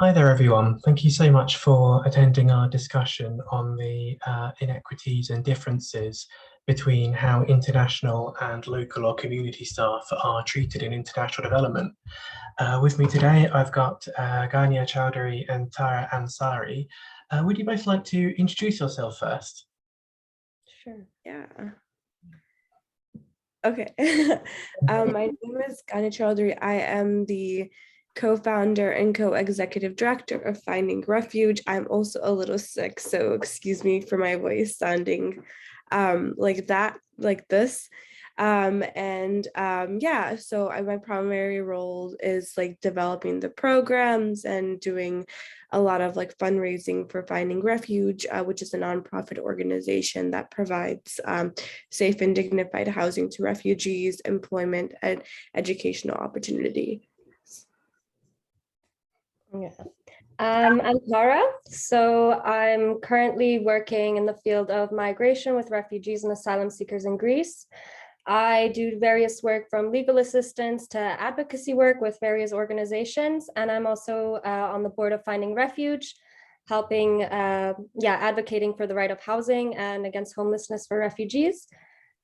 Hi there, everyone. Thank you so much for attending our discussion on the inequities and differences between how international and local or community staff are treated in international development. With me today, I've got Gania Chowdhury and Tara Ansari. Would you both like to introduce yourself first? Sure. Yeah. Okay. My name is Gania Chowdhury. I am the co-founder and co-executive director of Finding Refuge. I'm also a little sick, so excuse me for my voice sounding like that, like this. Yeah, so my primary role is like developing the programs and doing a lot of like fundraising for Finding Refuge, which is a nonprofit organization that provides safe and dignified housing to refugees, employment, and educational opportunity. Yeah. I'm Tara. So I'm currently working in the field of migration with refugees and asylum seekers in Greece. I do various work from legal assistance to advocacy work with various organizations. And I'm also on the board of Finding Refuge, helping, advocating for the right of housing and against homelessness for refugees.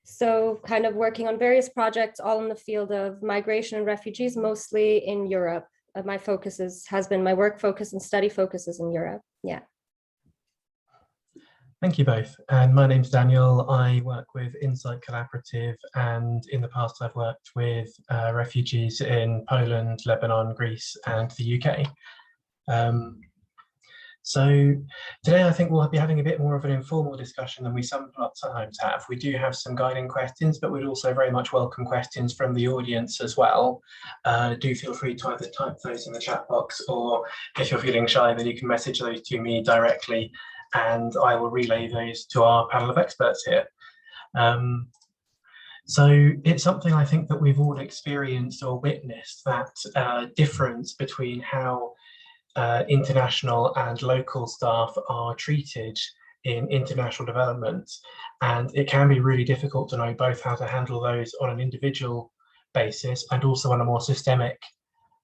So kind of working on various projects, all in the field of migration and refugees, mostly in Europe. My my work focus and study focus is in Europe. Yeah. Thank you both. And my name's Daniel. I work with Insight Collaborative, and in the past I've worked with refugees in Poland, Lebanon, Greece, and the UK. So today I think we'll be having a bit more of an informal discussion than we sometimes have. We do have some guiding questions, but we'd also very much welcome questions from the audience as well. Do feel free to either type those in the chat box, or if you're feeling shy, then you can message those to me directly, and I will relay those to our panel of experts here. So it's something I think that we've all experienced or witnessed, that difference between how international and local staff are treated in international development. And it can be really difficult to know both how to handle those on an individual basis and also on a more systemic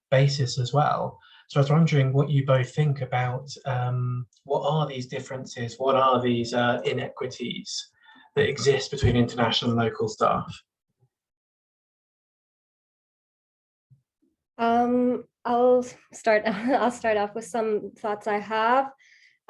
basis as well. So I was wondering what you both think about what are these differences, what are these inequities that exist between international and local staff? I'll start off with some thoughts I have.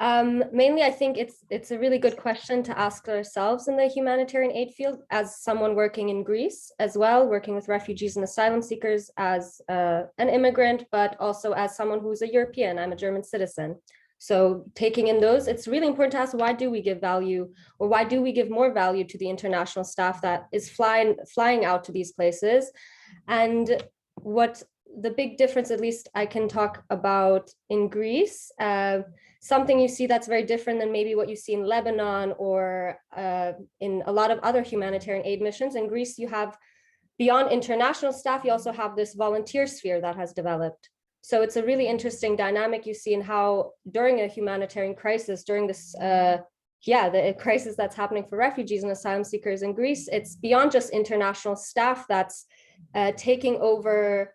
Mainly, I think it's a really good question to ask ourselves in the humanitarian aid field as someone working in Greece as well, working with refugees and asylum seekers as an immigrant, but also as someone who's a European. I'm a German citizen. So taking in those, it's really important to ask, why do we give value, or why do we give more value to the international staff that is flying out to these places? And what the big difference, at least I can talk about in Greece, something you see that's very different than maybe what you see in Lebanon or in a lot of other humanitarian aid missions. In Greece, you have, beyond international staff, you also have this volunteer sphere that has developed. So it's a really interesting dynamic you see in how during a humanitarian crisis, during this, the crisis that's happening for refugees and asylum seekers in Greece, it's beyond just international staff that's taking over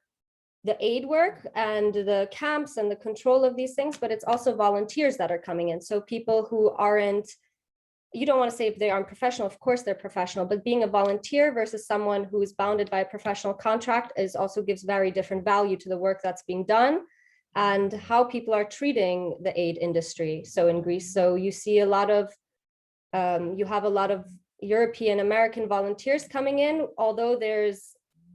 the aid work and the camps and the control of these things, but it's also volunteers that are coming in. So people who aren't, you don't want to say if they aren't professional, of course they're professional, but being a volunteer versus someone who is bounded by a professional contract also gives very different value to the work that's being done and how people are treating the aid industry. So in Greece, so you see you have a lot of European American volunteers coming in, although there's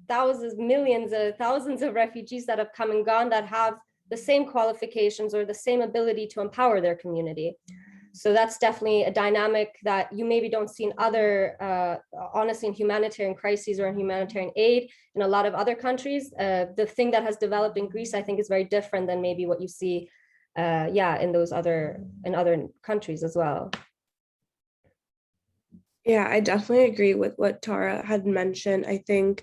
thousands of refugees that have come and gone that have the same qualifications or the same ability to empower their community. So that's definitely a dynamic that you maybe don't see in other, honestly, in humanitarian crises or in humanitarian aid in a lot of other countries. The thing that has developed in Greece, I think, is very different than maybe what you see, in other countries as well. Yeah, I definitely agree with what Tara had mentioned. I think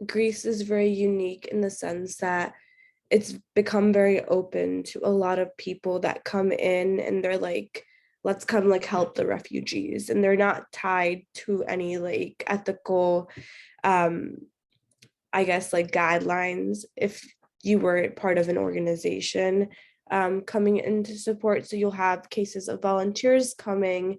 Greece is very unique in the sense that it's become very open to a lot of people that come in and they're like, let's come like help the refugees. And they're not tied to any like ethical, I guess, like guidelines. If you were part of an organization, coming in to support. So you'll have cases of volunteers coming,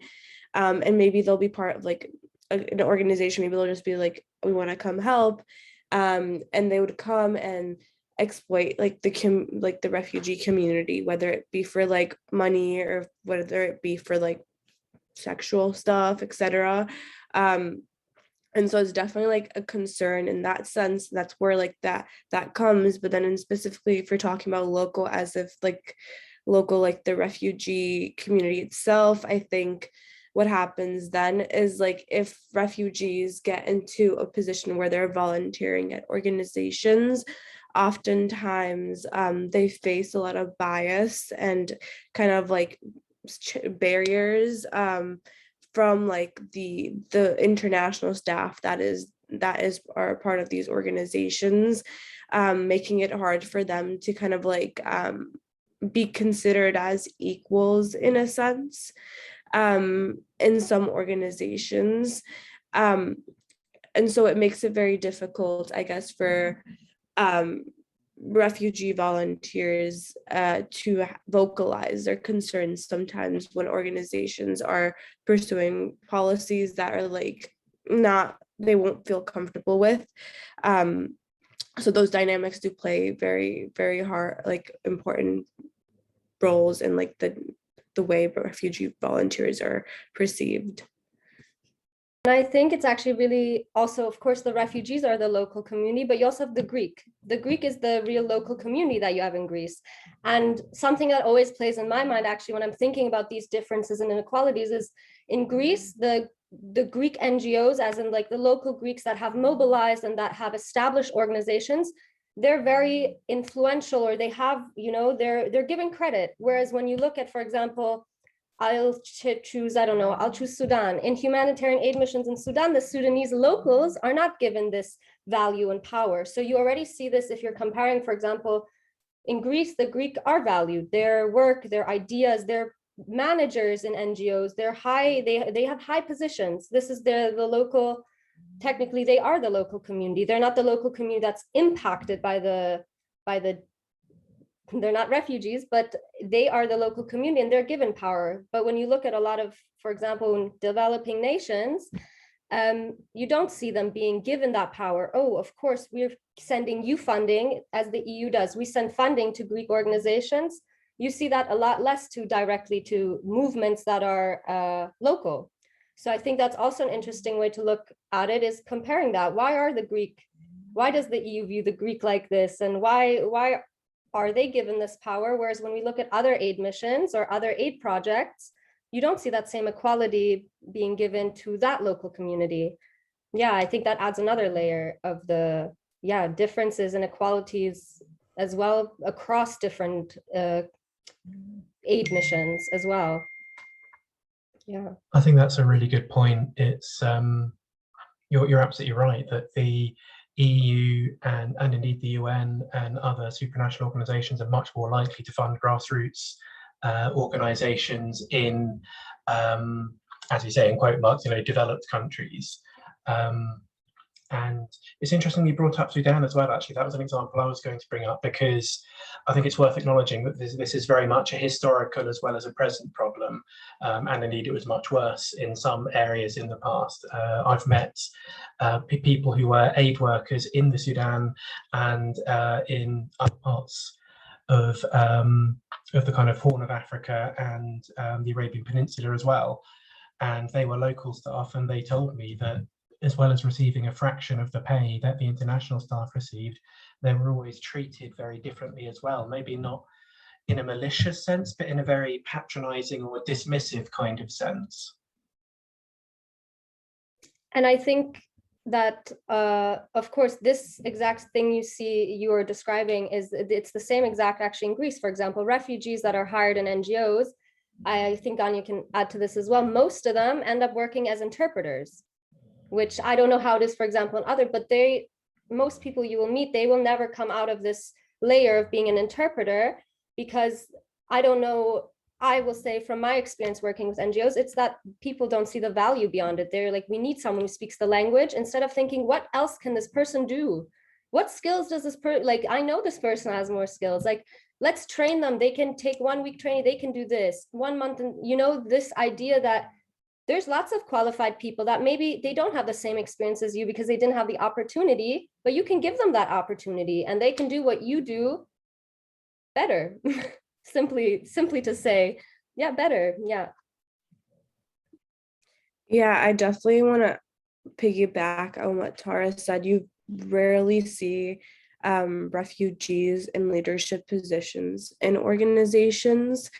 and maybe they'll be part of like an organization. Maybe they'll just be like, we want to come help, and they would come and exploit like the refugee community, whether it be for like money or whether it be for like sexual stuff, etc. And so it's definitely like a concern in that sense. That's where like that comes. But then, specifically, if you're talking about local, as if like local, like the refugee community itself, I think what happens then is like if refugees get into a position where they're volunteering at organizations, oftentimes they face a lot of bias and kind of like barriers from like the international staff that is are part of these organizations, making it hard for them to kind of like be considered as equals in a sense in some organizations. And so it makes it very difficult, I guess, for refugee volunteers to vocalize their concerns sometimes when organizations are pursuing policies that are like they won't feel comfortable with. So those dynamics do play very, very hard, like important roles in like the way refugee volunteers are perceived. And I think it's actually really also, of course, the refugees are the local community, but you also have the Greek. The Greek is the real local community that you have in Greece. And something that always plays in my mind, actually, when I'm thinking about these differences and inequalities is in Greece, the Greek NGOs, as in like the local Greeks that have mobilized and that have established organizations, they're very influential, or they have, they're given credit. Whereas when you look at, for example, I'll choose Sudan. In humanitarian aid missions in Sudan, the Sudanese locals are not given this value and power. So you already see this if you're comparing, for example, in Greece, the Greek are valued, their work, their ideas, their managers in NGOs, they have high positions. This is the local, technically they are the local community. They're not the local community that's impacted by the they're not refugees, but they are the local community and they're given power. But when you look at a lot of, for example, in developing nations, you don't see them being given that power. Oh, of course, we're sending you funding, as the EU does. We send funding to Greek organizations. You see that a lot less directly to movements that are local. So I think that's also an interesting way to look at it, is comparing that. Why does the EU view the Greek like this? And why are they given this power? Whereas when we look at other aid missions or other aid projects, you don't see that same equality being given to that local community. Yeah, I think that adds another layer of the differences and inequalities as well across different aid missions as well. Yeah, I think that's a really good point. It's you're absolutely right that the EU and indeed the UN and other supranational organizations are much more likely to fund grassroots organizations in, as you say, in quote marks, developed countries. And it's interesting you brought up Sudan as well, actually. That was an example I was going to bring up, because I think it's worth acknowledging that this is very much a historical as well as a present problem. And indeed, it was much worse in some areas in the past. I've met people who were aid workers in the Sudan and in other parts of the kind of Horn of Africa and the Arabian Peninsula as well. And they were local staff, and they told me that as well as receiving a fraction of the pay that the international staff received, they were always treated very differently as well. Maybe not in a malicious sense, but in a very patronizing or dismissive kind of sense. And I think that, of course, this exact thing you are describing it's the same exact actually in Greece. For example, refugees that are hired in NGOs, I think Anya can add to this as well, most of them end up working as interpreters, which I don't know how it is, for example, in other, but most people you will meet, they will never come out of this layer of being an interpreter, because I don't know, I will say from my experience working with NGOs, it's that people don't see the value beyond it. They're like, we need someone who speaks the language, instead of thinking, what else can this person do? what skills does this person, like, I know this person has more skills, like, let's train them. They can take 1 week training, they can do this 1 month. And this idea that there's lots of qualified people that maybe they don't have the same experience as you because they didn't have the opportunity, but you can give them that opportunity and they can do what you do better. simply to say, yeah, better. Yeah. Yeah, I definitely want to piggyback on what Tara said. You rarely see refugees in leadership positions in organizations.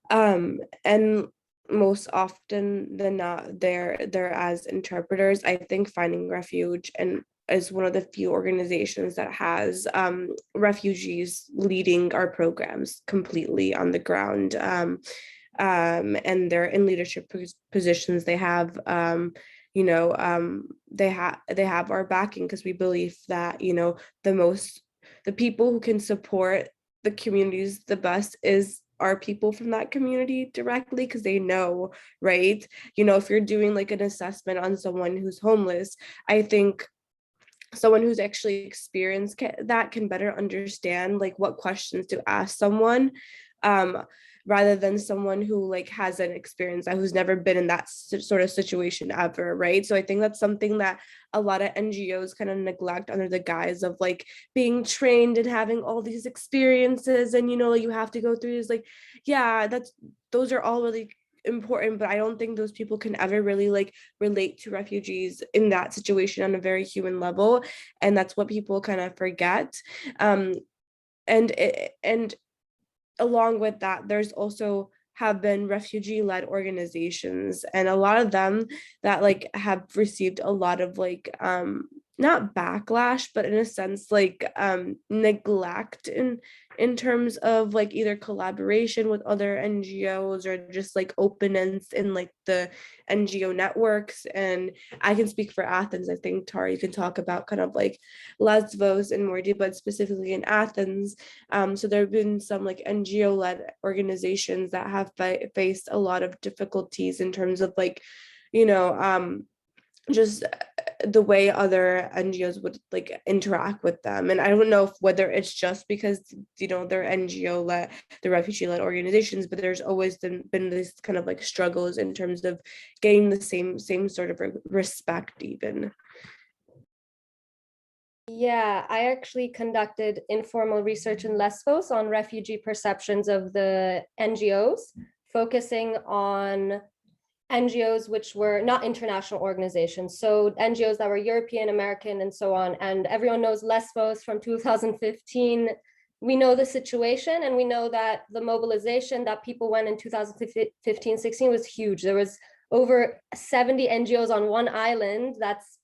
And most often than not, they're as interpreters. I think Finding Refuge and is one of the few organizations that has refugees leading our programs completely on the ground. And they're in leadership positions. They have they have our backing, because we believe that the people who can support the communities the best are people from that community directly, because they know, right? If you're doing like an assessment on someone who's homeless, I think someone who's actually experienced that can better understand like what questions to ask someone, rather than someone who like hasn't experienced that, who's never been in that sort of situation ever, right? So I think that's something that a lot of NGOs kind of neglect under the guise of like being trained and having all these experiences, and you have to go through this, like, yeah, those are all really important, but I don't think those people can ever really like relate to refugees in that situation on a very human level, and that's what people kind of forget. And along with that, there's also have been refugee-led organizations, and a lot of them that like have received a lot of like not backlash, but in a sense like neglect in terms of like either collaboration with other NGOs or just like openness in like the NGO networks. And I can speak for Athens. I think Tara, you can talk about kind of like Lesbos and Moria, but specifically in Athens. So there have been some like NGO-led organizations that have faced a lot of difficulties in terms of like, just the way other NGOs would like interact with them. And I don't know whether it's just because they're NGO-led, the refugee-led organizations, but there's always been this kind of like struggles in terms of getting the same sort of respect even. Yeah, I actually conducted informal research in Lesbos on refugee perceptions of the NGOs, focusing on NGOs which were not international organizations, so NGOs that were European, American, and so on. And everyone knows Lesbos from 2015. We know the situation, and we know that the mobilization that people went in 2015-16 was huge. There was over 70 NGOs on one island that's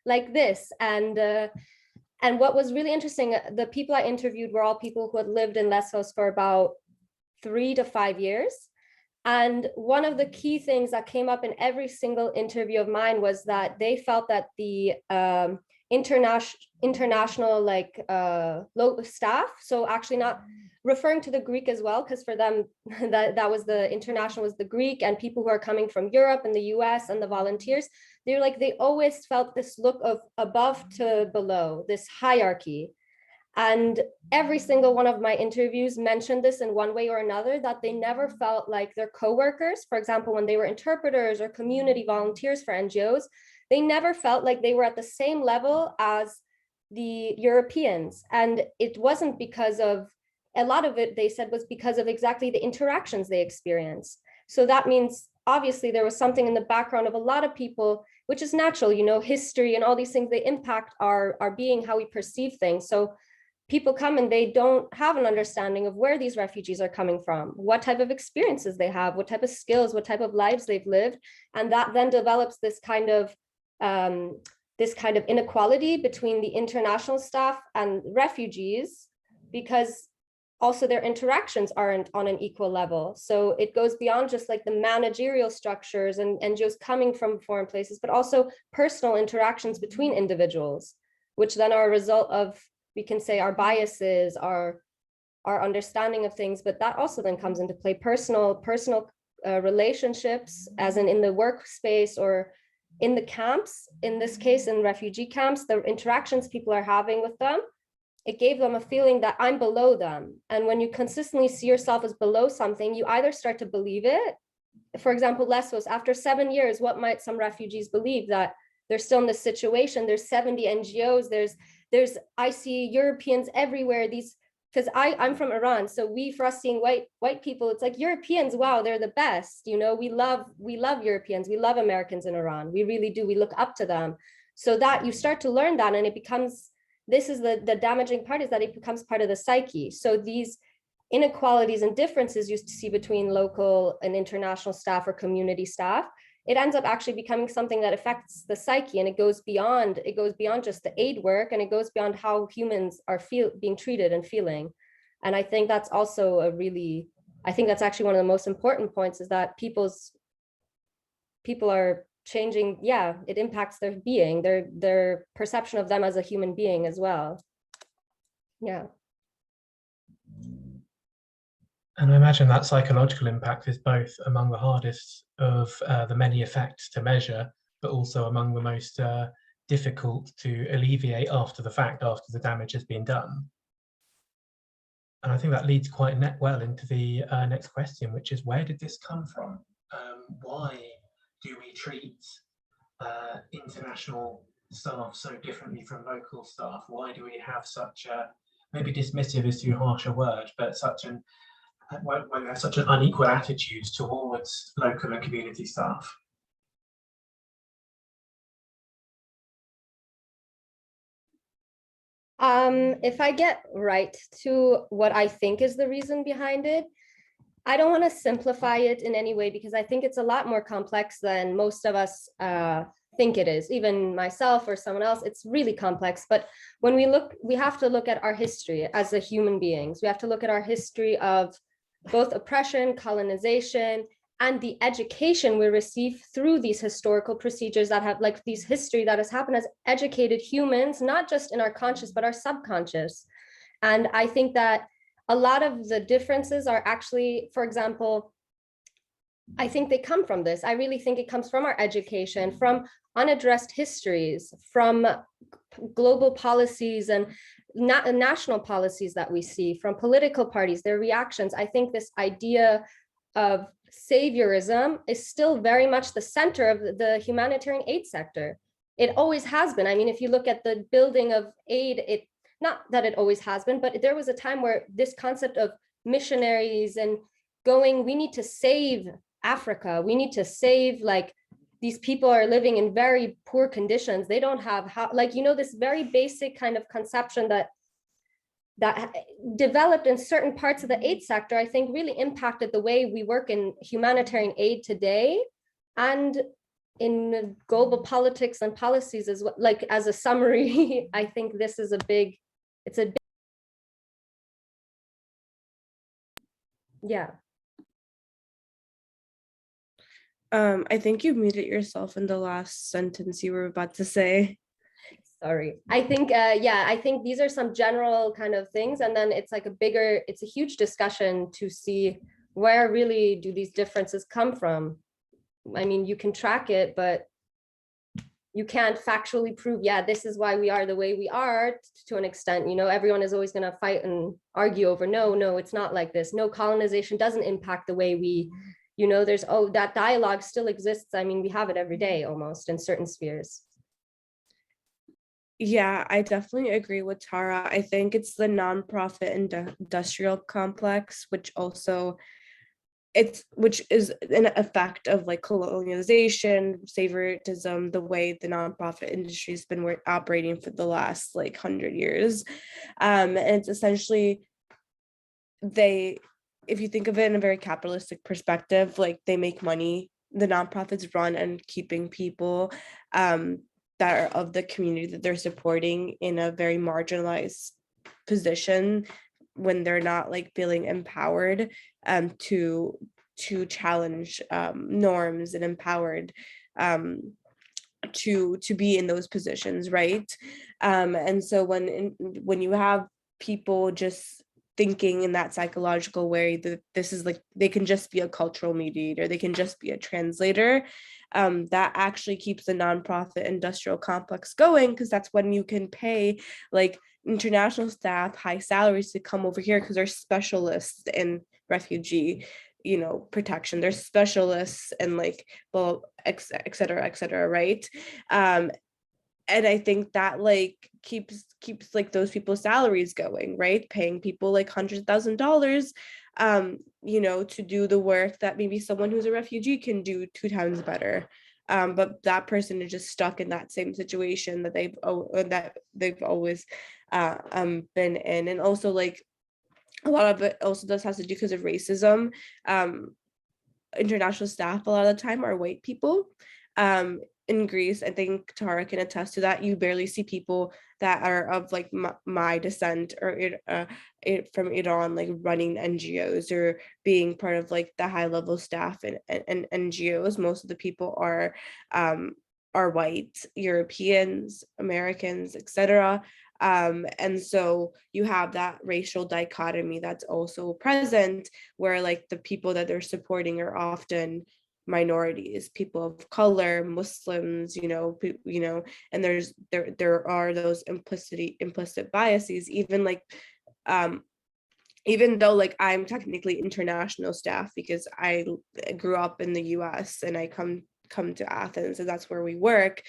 like this. And what was really interesting, the people I interviewed were all people who had lived in Lesbos for about 3 to 5 years. And one of the key things that came up in every single interview of mine was that they felt that the international like local staff, so actually not referring to the Greek as well, because for them that was the international was the Greek, and people who are coming from Europe and the US and the volunteers, they're like, they always felt this look of above to below, this hierarchy. And every single one of my interviews mentioned this in one way or another, that they never felt like their coworkers, for example, when they were interpreters or community volunteers for NGOs, they never felt like they were at the same level as the Europeans. And it wasn't because of, a lot of it, they said, was because of exactly the interactions they experienced. So that means obviously there was something in the background of a lot of people, which is natural, history and all these things, they impact our being, how we perceive things. So people come and they don't have an understanding of where these refugees are coming from, what type of experiences they have, what type of skills, what type of lives they've lived. And that then develops this kind of inequality between the international staff and refugees, because also their interactions aren't on an equal level. So it goes beyond just like the managerial structures and NGOs coming from foreign places, but also personal interactions between individuals, which then are a result of, we can say, our biases, our understanding of things, but that also then comes into play, personal relationships, as in the workspace, or in the camps, in this case, in refugee camps, the interactions people are having with them, it gave them a feeling that I'm below them. And when you consistently see yourself as below something, you either start to believe it. For example, Lesbos, after 7 years, what might some refugees believe? That they're still in this situation. There's 70 NGOs. I see Europeans everywhere. Because I'm from Iran, so for us seeing white people, it's like Europeans, wow, they're the best. You know, we love Europeans, we love Americans in Iran. We really do. We look up to them. So that you start to learn that, and it becomes, this is the damaging part, is that it becomes part of the psyche. So these inequalities and differences you see between local and international staff or community staff, it ends up actually becoming something that affects the psyche, and it goes beyond just the aid work, and it goes beyond how humans are being treated and feeling. And I think that's also I think that's actually one of the most important points, is that people are changing. Yeah, it impacts their being, their perception of them as a human being as well. Yeah. And I imagine that psychological impact is both among the hardest of the many effects to measure, but also among the most difficult to alleviate after the fact, after the damage has been done. And I think that leads quite well into the next question, which is, where did this come from? Why do we treat international staff so differently from local staff? Why do we have such a, maybe dismissive is too harsh a word, but when there's such an unequal attitude towards local and community staff? If I get right to what I think is the reason behind it, I don't want to simplify it in any way, because I think it's a lot more complex than most of us think it is. Even myself or someone else, it's really complex. But when we have to look at our history as a human beings. We have to look at our history of both oppression, colonization, and the education we receive through these historical procedures that have, like, these history that has happened as educated humans, not just in our conscious, but our subconscious. And I think that a lot of the differences are actually, for example, I think they come from this. I really think it comes from our education, from unaddressed histories, from global policies and national policies that we see, from political parties, their reactions. I think this idea of saviorism is still very much the center of the humanitarian aid sector. It always has been. I mean, if you look at the building of aid, not that it always has been, but there was a time where this concept of missionaries and going, we need to save Africa, we need to save, like, these people are living in very poor conditions. They don't have this very basic kind of conception that developed in certain parts of the aid sector, I think really impacted the way we work in humanitarian aid today, and in global politics and policies as well. Like, as a summary, I think this is yeah. I think you muted yourself in the last sentence you were about to say. Sorry. I think, I think these are some general kind of things. And then it's a huge discussion to see where really do these differences come from. I mean, you can track it, but you can't factually prove, yeah, this is why we are the way we are to an extent. Everyone is always going to fight and argue over, no, it's not like this. No, colonization doesn't impact the way we, that dialogue still exists. I mean, we have it every day almost in certain spheres. Yeah, I definitely agree with Tara. I think it's the nonprofit industrial complex, which is an effect of, like, colonialization, saviorism, the way the nonprofit industry has been operating for the last 100 years. And it's essentially, if you think of it in a very capitalistic perspective, they make money, the nonprofits run on keeping people that are of the community that they're supporting in a very marginalized position, when they're not feeling empowered to challenge norms, and empowered to be in those positions, right? And so when you have people just thinking in that psychological way that this is like, they can just be a cultural mediator, they can just be a translator, that actually keeps the nonprofit industrial complex going, because that's when you can pay like international staff high salaries to come over here because they're specialists in refugee, protection. They're specialists in like, well, et cetera, right? And I think that like keeps like those people's salaries going, right? Paying people like $100,000, to do the work that maybe someone who's a refugee can do 2 times better. But that person is just stuck in that same situation that they've always been in. And also like a lot of it also does has to do because of racism. International staff a lot of the time are white people. In Greece, I think Tara can attest to that. You barely see people that are of like my descent or from Iran, like running NGOs or being part of like the high level staff and NGOs. Most of the people are white, Europeans, Americans, etc. And so you have that racial dichotomy that's also present, where like the people that they're supporting are often minorities, people of color, Muslims, and there are those implicit biases, even like even though like I'm technically international staff because I grew up in the US and I come to Athens and that's where we work.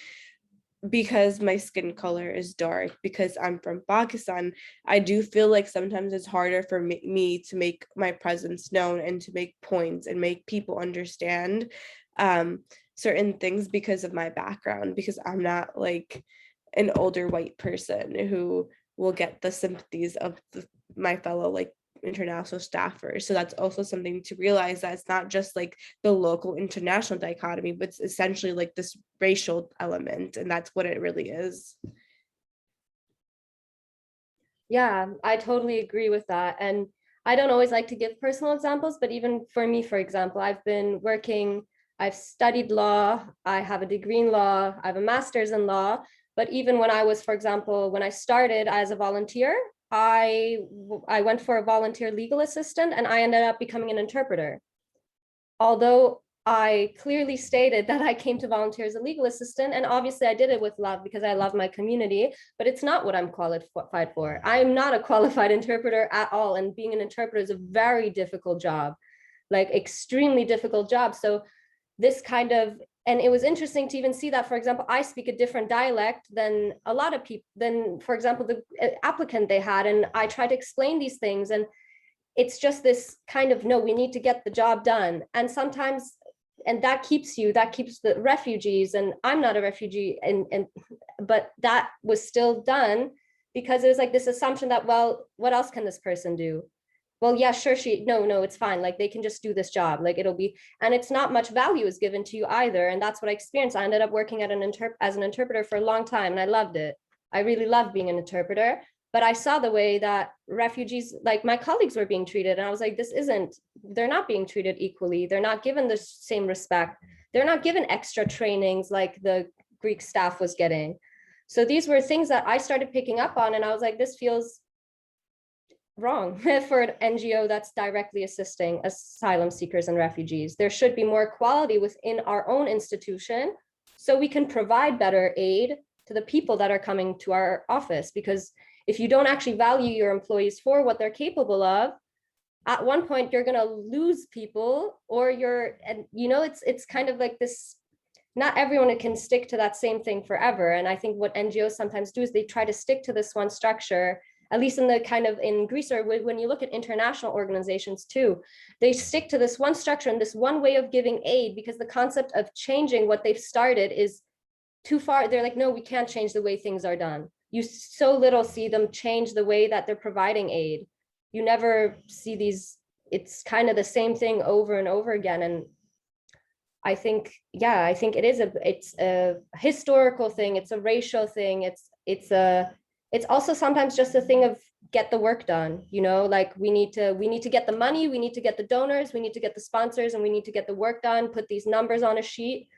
Because my skin color is dark, because I'm from Pakistan, I do feel like sometimes it's harder for me to make my presence known and to make points and make people understand certain things because of my background, because I'm not like an older white person who will get the sympathies of my fellow like international staffers. So that's also something to realize, that it's not just like the local international dichotomy, but it's essentially like this racial element, and that's what it really is. Yeah, I totally agree with that. And I don't always like to give personal examples, but even for me, for example, I've studied law, I have a degree in law, I have a master's in law, but even when I was, for example, when I started as a volunteer, I went for a volunteer legal assistant and I ended up becoming an interpreter. Although I clearly stated that I came to volunteer as a legal assistant, and obviously I did it with love because I love my community, but it's not what I'm qualified for. I'm not a qualified interpreter at all, and being an interpreter is a very difficult job, like extremely difficult job. So this kind of, and it was interesting to even see that, for example, I speak a different dialect than a lot of people, than, for example, the applicant they had, and I try to explain these things, and it's just this kind of, no, we need to get the job done. And sometimes, and that keeps the refugees, and I'm not a refugee, but that was still done because it was like this assumption that, well, what else can this person do? Well, yeah, sure, no, it's fine. Like they can just do this job, like it'll be, and it's not much value is given to you either. And that's what I experienced. I ended up working as an interpreter for a long time, and I loved it. I really loved being an interpreter, but I saw the way that refugees, like my colleagues, were being treated. And I was like, they're not being treated equally. They're not given the same respect. They're not given extra trainings like the Greek staff was getting. So these were things that I started picking up on, and I was like, this feels wrong for an NGO that's directly assisting asylum seekers and refugees. There should be more equality within our own institution so we can provide better aid to the people that are coming to our office. Because if you don't actually value your employees for what they're capable of, at one point you're going to lose people, or it's kind of like this, not everyone can stick to that same thing forever. And I think what NGOs sometimes do is they try to stick to this one structure, at least in Greece, or when you look at international organizations too, they stick to this one structure and this one way of giving aid because the concept of changing what they've started is too far. They're like, no, we can't change the way things are done. You so little see them change the way that they're providing aid. You never see these, it's kind of the same thing over and over again. And I think it's a historical thing. It's a racial thing. It's also sometimes just a thing of get the work done, like we need to get the money, we need to get the donors, we need to get the sponsors, and we need to get the work done, put these numbers on a sheet.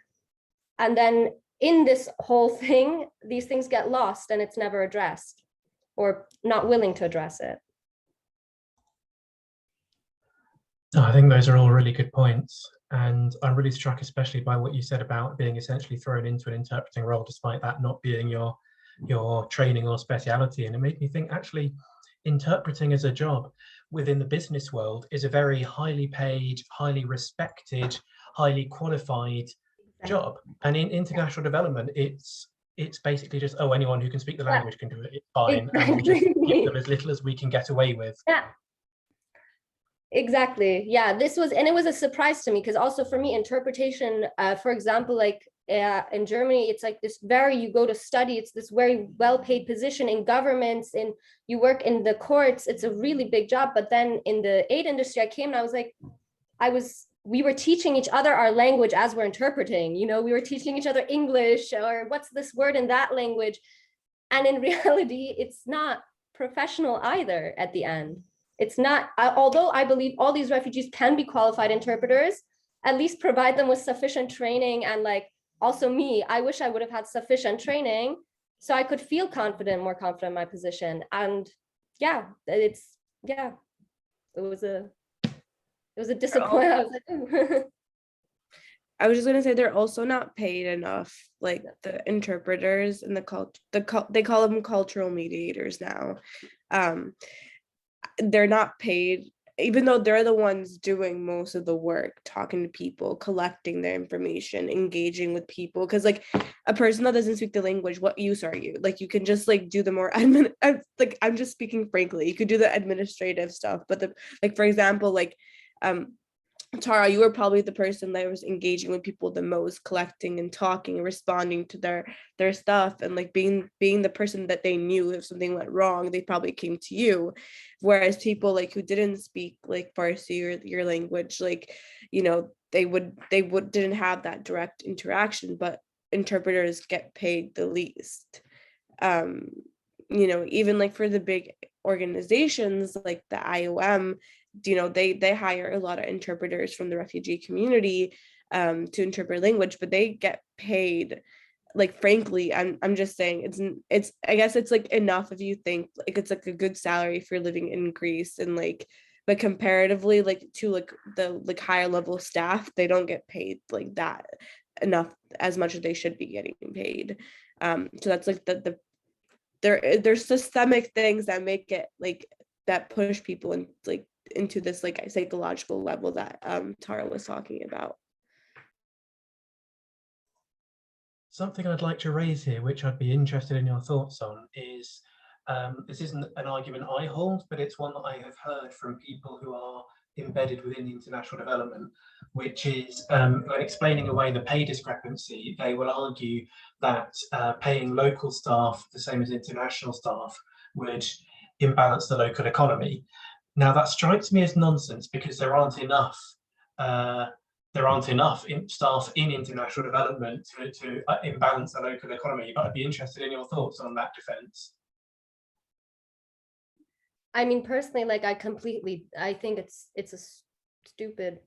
And then in this whole thing, these things get lost and it's never addressed or not willing to address it. I think those are all really good points. And I'm really struck especially by what you said about being essentially thrown into an interpreting role, despite that not being your training or speciality. And it made me think actually interpreting as a job within the business world is a very highly paid, highly respected, highly qualified job. And in international development, it's basically just, oh, anyone who can speak the language can do it, it's fine. And we'll just give them as little as we can get away with. Yeah. Exactly. Yeah, this was, and it was a surprise to me because also for me, interpretation, for example, like in Germany, it's like this very, you go to study, it's this very well-paid position in governments, and you work in the courts, it's a really big job. But then in the aid industry, I came and I was like, we were teaching each other our language as we're interpreting, you know, we were teaching each other English or what's this word in that language. And in reality, it's not professional either at the end. It's not, although I believe all these refugees can be qualified interpreters, at least provide them with sufficient training. And like, also me, I wish I would have had sufficient training so I could feel confident, more confident in my position. And yeah, it was a disappointment. I was like, I was just gonna say they're also not paid enough. Like the interpreters and they call them cultural mediators now. They're not paid, even though they're the ones doing most of the work, talking to people, collecting their information, engaging with people. Because like a person that doesn't speak the language, what use are you? Like you can just like do the more I'm just speaking frankly, you could do the administrative stuff, but like for example, like Tara, you were probably the person that was engaging with people the most, collecting and talking and responding to their stuff, and like being the person that they knew if something went wrong, they probably came to you. Whereas people like who didn't speak like Farsi or your language, like, you know, they didn't have that direct interaction, but interpreters get paid the least. You know, even like for the big organizations like the IOM, you know, they hire a lot of interpreters from the refugee community to interpret language, but they get paid, like frankly, I'm just saying it's I guess it's like enough if you think like it's like a good salary if you're living in Greece, and like, but comparatively like to like the like higher level staff, they don't get paid like that enough, as much as they should be getting paid. So that's like the there's systemic things that make it like that push people in like into this like psychological level that Tara was talking about. Something I'd like to raise here, which I'd be interested in your thoughts on, is this isn't an argument I hold, but it's one that I have heard from people who are embedded within international development, which is when explaining away the pay discrepancy, they will argue that paying local staff the same as international staff would imbalance the local economy. Now that strikes me as nonsense because there aren't enough staff in international development to imbalance the local economy. But I'd be interested in your thoughts on that defense. I mean, personally, like I think it's a stupid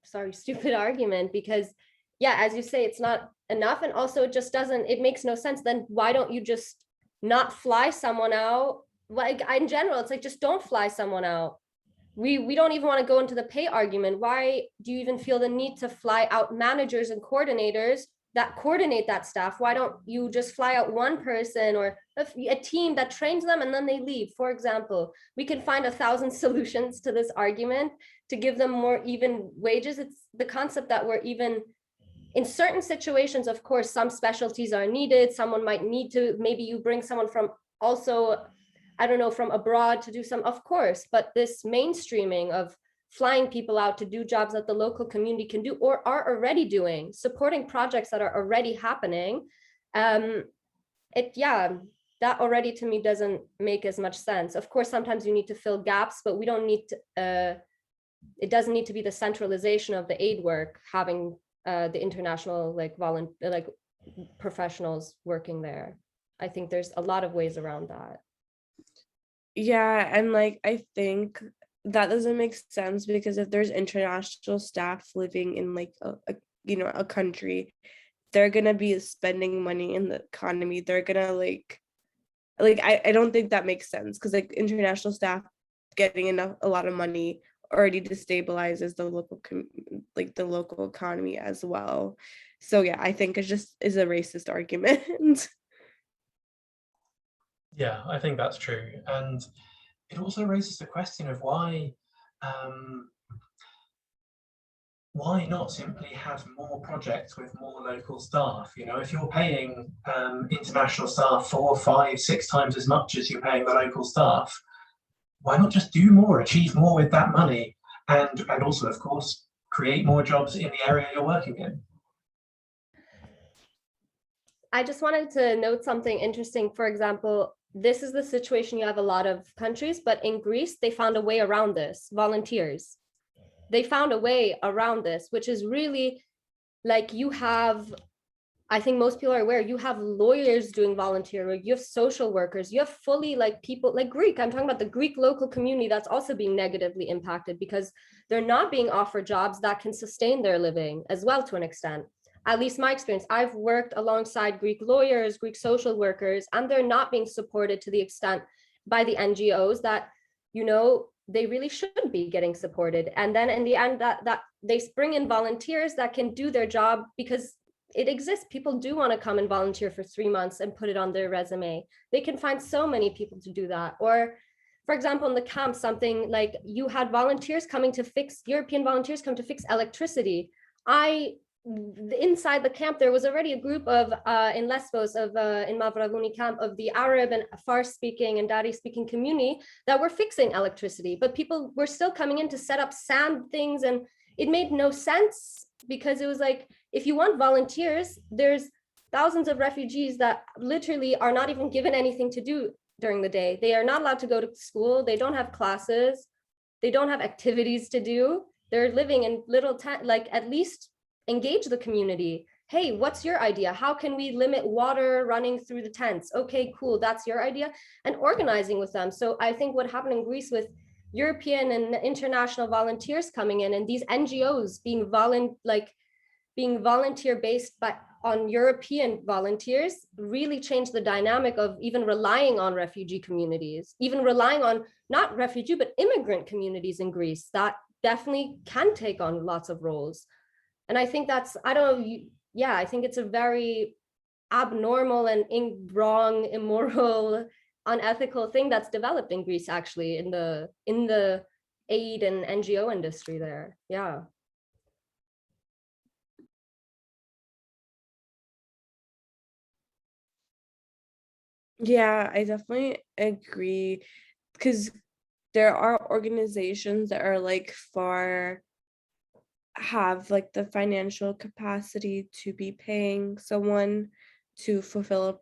argument, because yeah, as you say, it's not enough. And also it makes no sense. Then why don't you just not fly someone out? Like in general, it's like, just don't fly someone out. We don't even want to go into the pay argument. Why do you even feel the need to fly out managers and coordinators that coordinate that staff? Why don't you just fly out one person or a team that trains them and then they leave? For example, we can find 1,000 solutions to this argument to give them more even wages. It's the concept that we're even in certain situations, of course, some specialties are needed. Someone might need to, maybe you bring someone from also, I don't know, from abroad to do some, of course, but this mainstreaming of flying people out to do jobs that the local community can do or are already doing, supporting projects that are already happening, that already to me doesn't make as much sense. Of course, sometimes you need to fill gaps, but we don't need to, it doesn't need to be the centralization of the aid work, having the international like professionals working there. I think there's a lot of ways around that. Yeah, and like I think that doesn't make sense, because if there's international staff living in like a country, they're gonna be spending money in the economy. They're gonna like I don't think that makes sense, because like international staff getting a lot of money already destabilizes the local like the local economy as well. So yeah, I think it just is a racist argument. Yeah, I think that's true. And it also raises the question of um, why not simply have more projects with more local staff? You know, if you're paying international staff 4, 5, 6 times as much as you're paying the local staff, why not just do more, achieve more with that money, and also, of course, create more jobs in the area you're working in? I just wanted to note something interesting. For example, this is the situation you have a lot of countries, but in Greece, they found a way around this, volunteers. They found a way around this, which is really like you have, I think most people are aware, you have lawyers doing volunteer work, you have social workers, you have fully like people like Greek. I'm talking about the Greek local community that's also being negatively impacted because they're not being offered jobs that can sustain their living as well to an extent. At least my experience, I've worked alongside Greek lawyers, Greek social workers, and they're not being supported to the extent by the NGOs that, you know, they really should be getting supported. And then in the end, that they bring in volunteers that can do their job because it exists. People do want to come and volunteer for 3 months and put it on their resume. They can find so many people to do that. Or for example, in the camp, something like you had volunteers coming to fix, European volunteers come to fix electricity. Inside the camp, there was already a group of, in Lesbos, in Mavravouni camp, of the Arab and Fars speaking and Dari speaking community that were fixing electricity, but people were still coming in to set up sand things. And it made no sense because it was like, if you want volunteers, there's thousands of refugees that literally are not even given anything to do during the day. They are not allowed to go to school. They don't have classes. They don't have activities to do. They're living in little like at least engage the community. Hey, what's your idea? How can we limit water running through the tents? Okay, cool, that's your idea. And organizing with them. So I think what happened in Greece with European and international volunteers coming in and these NGOs being volunteer based on European volunteers really changed the dynamic of even relying on refugee communities, even relying on not refugee, but immigrant communities in Greece that definitely can take on lots of roles. And I think that's, I don't know, yeah, I think it's a very abnormal and wrong, immoral, unethical thing that's developed in Greece, actually, in the aid and NGO industry there. Yeah. Yeah, I definitely agree because there are organizations that are like have like the financial capacity to be paying someone to fulfill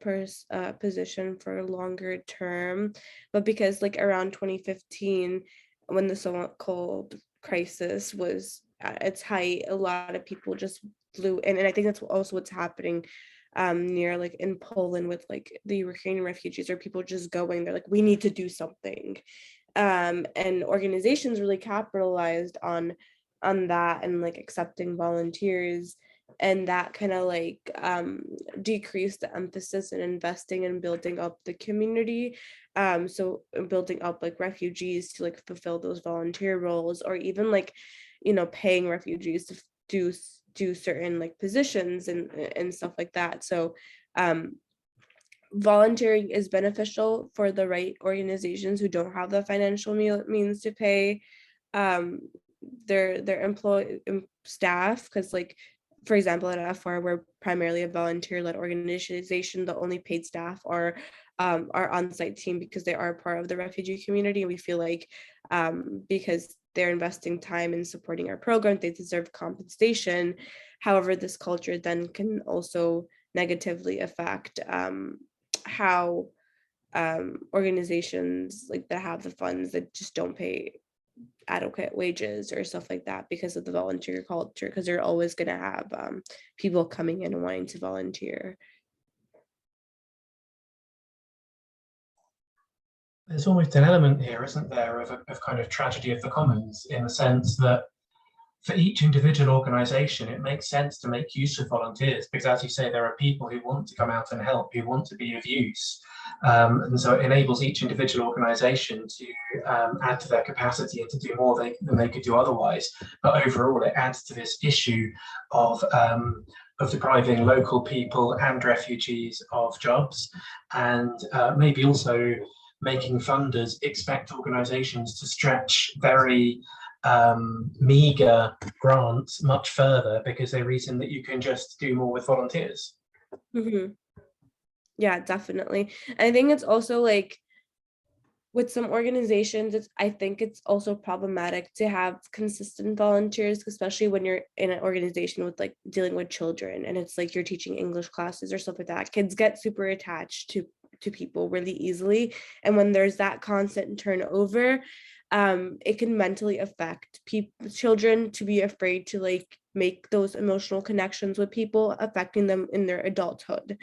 a position for a longer term, but because like around 2015 when the so-called crisis was at its height, a lot of people just flew in, and I think that's also what's happening near like in Poland with like the Ukrainian refugees, or people just going, they're like, we need to do something, and organizations really capitalized on that and like accepting volunteers, and that kind of like decreased the emphasis in investing and building up the community, so building up like refugees to like fulfill those volunteer roles, or even like, you know, paying refugees to do certain like positions and stuff like that. So volunteering is beneficial for the right organizations who don't have the financial means to pay um their employee staff, because like for example at FR, we're primarily a volunteer-led organization. The only paid staff are our on-site team, because they are part of the refugee community, and we feel like because they're investing time in supporting our program, they deserve compensation. However, this culture then can also negatively affect how organizations like that have the funds that just don't pay adequate wages or stuff like that because of the volunteer culture, because they're always going to have people coming in and wanting to volunteer. There's almost an element here, isn't there, of kind of tragedy of the commons, in the sense that for each individual organization, it makes sense to make use of volunteers because, as you say, there are people who want to come out and help, who want to be of use. And so it enables each individual organization to add to their capacity and to do more than they could do otherwise. But overall, it adds to this issue of depriving local people and refugees of jobs, and maybe also making funders expect organizations to stretch very meager grants much further because they reason that you can just do more with volunteers. Mm-hmm. Yeah, definitely. And I think it's also like with some organizations, I think it's also problematic to have consistent volunteers, especially when you're in an organization with like dealing with children and it's like you're teaching English classes or stuff like that. Kids get super attached to people really easily. And when there's that constant turnover, it can mentally affect children to be afraid to like make those emotional connections with people, affecting them in their adulthood.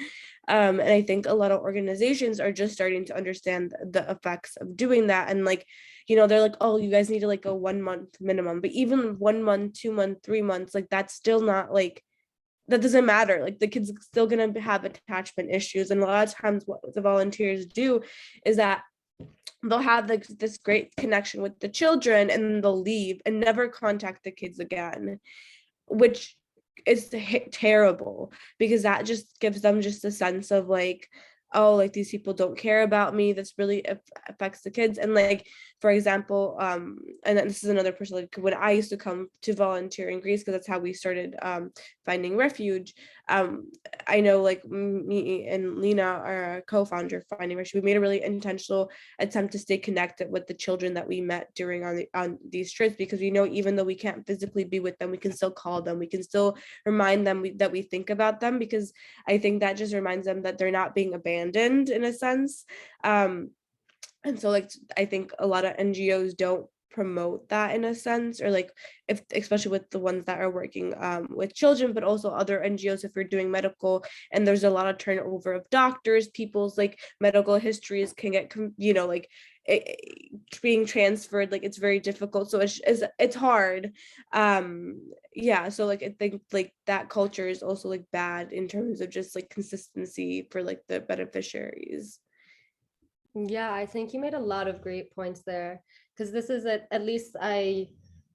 And I think a lot of organizations are just starting to understand the effects of doing that. And like, you know, they're like, oh, you guys need like a 1 month minimum, but even 1 month, 2 months, 3 months, like that's still not like, that doesn't matter. Like the kids still gonna have attachment issues. And a lot of times what the volunteers do is that they'll have like this great connection with the children and then they'll leave and never contact the kids again, which is terrible because that just gives them just a sense of like, oh, like these people don't care about me. This really affects the kids. And like, for example, and this is another person, like when I used to come to volunteer in Greece, because that's how we started finding refuge. I know like me and Lena, our co-founder of Finding Refuge, we made a really intentional attempt to stay connected with the children that we met during on these trips, because we know even though we can't physically be with them, we can still call them, we can still remind them that we think about them, because I think that just reminds them that they're not being abandoned in a sense. And so like I think a lot of NGOs don't promote that in a sense, or like if especially with the ones that are working with children, but also other NGOs, if you're doing medical and there's a lot of turnover of doctors, people's like medical histories can get like being transferred, like it's very difficult, so it's hard. Yeah, so like I think like that culture is also like bad in terms of just like consistency for like the beneficiaries. Yeah, I think you made a lot of great points there, because this is at least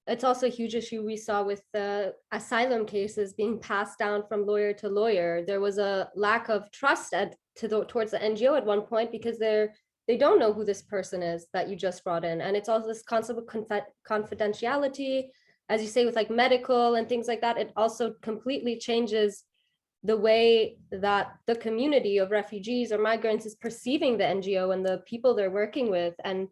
it's also a huge issue we saw with the asylum cases being passed down from lawyer to lawyer. There was a lack of trust towards the NGO at one point, because they don't know who this person is that you just brought in. And it's also this concept of confidentiality, as you say, with like medical and things like that. It also completely changes the way that the community of refugees or migrants is perceiving the NGO and the people they're working with. And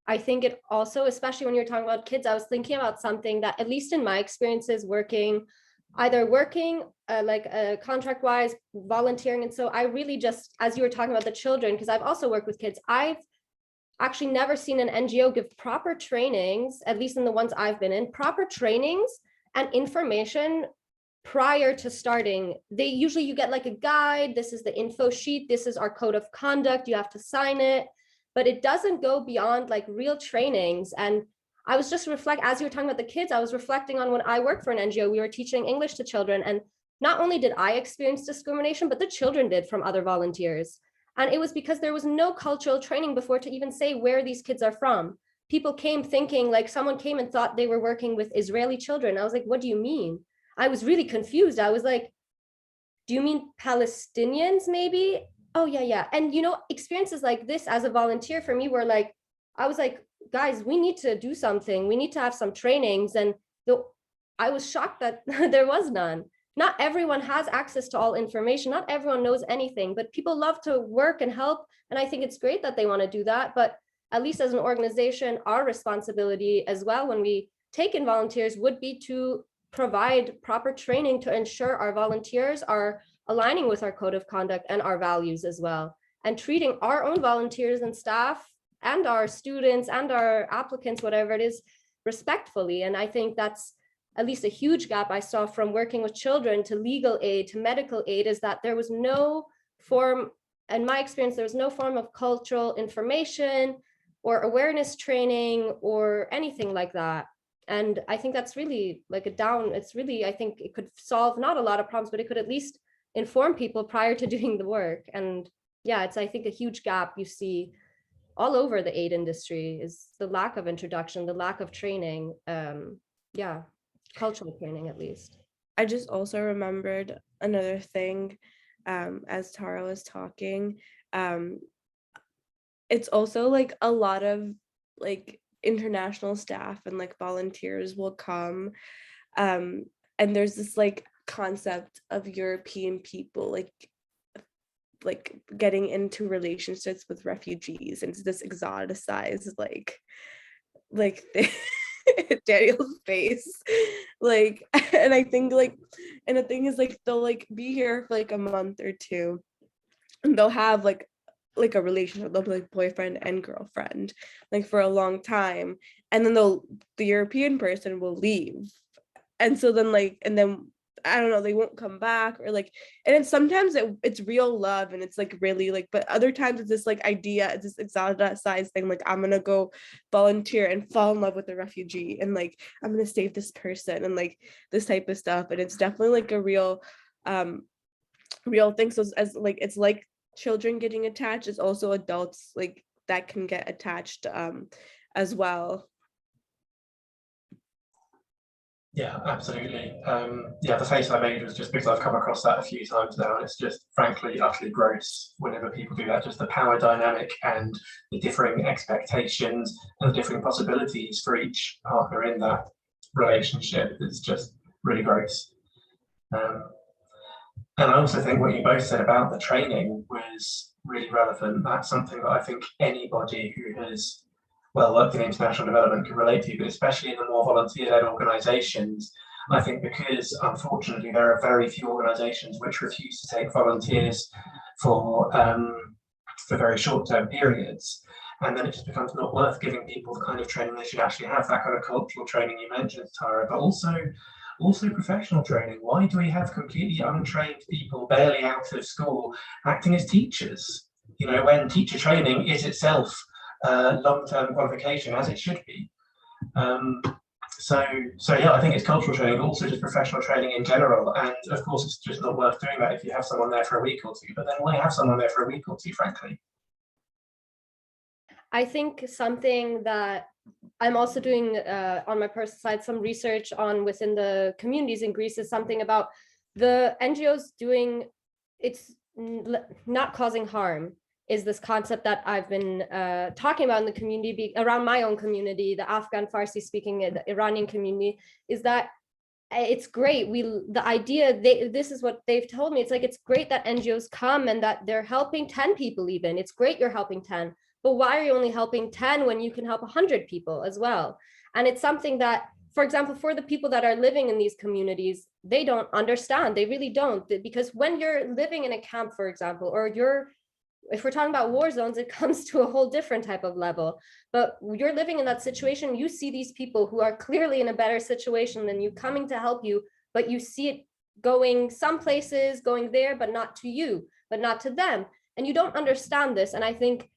I think it also, especially when you're talking about kids, I was thinking about something that, at least in my experiences working like contract wise, volunteering. And so I really just, as you were talking about the children, because I've also worked with kids, I've actually never seen an NGO give proper trainings, at least in the ones I've been in, proper trainings and information prior to starting. You get like a guide, this is the info sheet, this is our code of conduct, you have to sign it, but it doesn't go beyond like real trainings. And I was just as you were talking about the kids, I was reflecting on when I worked for an NGO, we were teaching English to children, and not only did I experience discrimination, but the children did from other volunteers. And it was because there was no cultural training before to even say where these kids are from. People came thinking, like someone came and thought they were working with Israeli children. I was like, what do you mean? I was really confused. I was like, do you mean Palestinians maybe? Oh yeah. And experiences like this as a volunteer for me were like, I was like, guys, we need to do something. We need to have some trainings. And I was shocked that there was none. Not everyone has access to all information. Not everyone knows anything, but people love to work and help. And I think it's great that they want to do that. But at least as an organization, our responsibility as well when we take in volunteers would be to provide proper training to ensure our volunteers are aligning with our code of conduct and our values as well, and treating our own volunteers and staff and our students and our applicants, whatever it is, respectfully. And I think that's at least a huge gap I saw from working with children to legal aid to medical aid, is that there was no form, in my experience, there was no form of cultural information or awareness training or anything like that. And I think that's really like it's really, I think it could solve not a lot of problems, but it could at least inform people prior to doing the work. And yeah, it's, I think, a huge gap you see all over the aid industry is the lack of introduction, the lack of training. Yeah, cultural training at least. I just also remembered another thing as Tara was talking. It's also like a lot of like international staff and like volunteers will come. And there's this like concept of European people like getting into relationships with refugees, and it's this exoticized like Daniel's face, like, and I think like, and the thing is like they'll like be here for like a month or two, and they'll have like a relationship, they'll be like boyfriend and girlfriend like for a long time, and then the European person will leave, and so then like, and then I don't know, they won't come back, or like, and then sometimes it's real love and it's like really like, but other times it's this like idea, it's this exoticized thing, like I'm gonna go volunteer and fall in love with a refugee, and like I'm gonna save this person, and like this type of stuff. And it's definitely like a real thing. So as like, it's like children getting attached, it's also adults like that can get attached as well. Yeah, absolutely. Yeah, the face I made was just because I've come across that a few times now, and it's just frankly utterly gross whenever people do that. Just the power dynamic and the differing expectations and the differing possibilities for each partner in that relationship is just really gross. And I also think what you both said about the training was really relevant. That's something that I think anybody who has worked in international development can relate to, but especially in the more volunteer-led organisations. I think because unfortunately there are very few organisations which refuse to take volunteers for very short-term periods, and then it just becomes not worth giving people the kind of training they should actually have, that kind of cultural training you mentioned, Tara, but also professional training. Why do we have completely untrained people barely out of school acting as teachers? You know, when teacher training is itself long-term qualification, as it should be. So yeah, I think it's cultural training, but also just professional training in general. And of course, it's just not worth doing that if you have someone there for a week or two. But then why have someone there for a week or two, frankly? I think something that I'm also doing on my personal side, some research on within the communities in Greece, is something about the NGOs doing, it's not causing harm, is this concept that I've been talking about in the community, around my own community, the Afghan Farsi speaking Iranian community, is that it's great. The idea, this is what they've told me. It's like, it's great that NGOs come and that they're helping 10 people even. It's great you're helping 10, but why are you only helping 10 when you can help 100 people as well? And it's something that, for example, for the people that are living in these communities, they don't understand. They really don't, because when you're living in a camp, for example, or if we're talking about war zones, it comes to a whole different type of level. But you're living in that situation, you see these people who are clearly in a better situation than you coming to help you, but you see it going some places, going there, but not to you, but not to them. And you don't understand this. And I think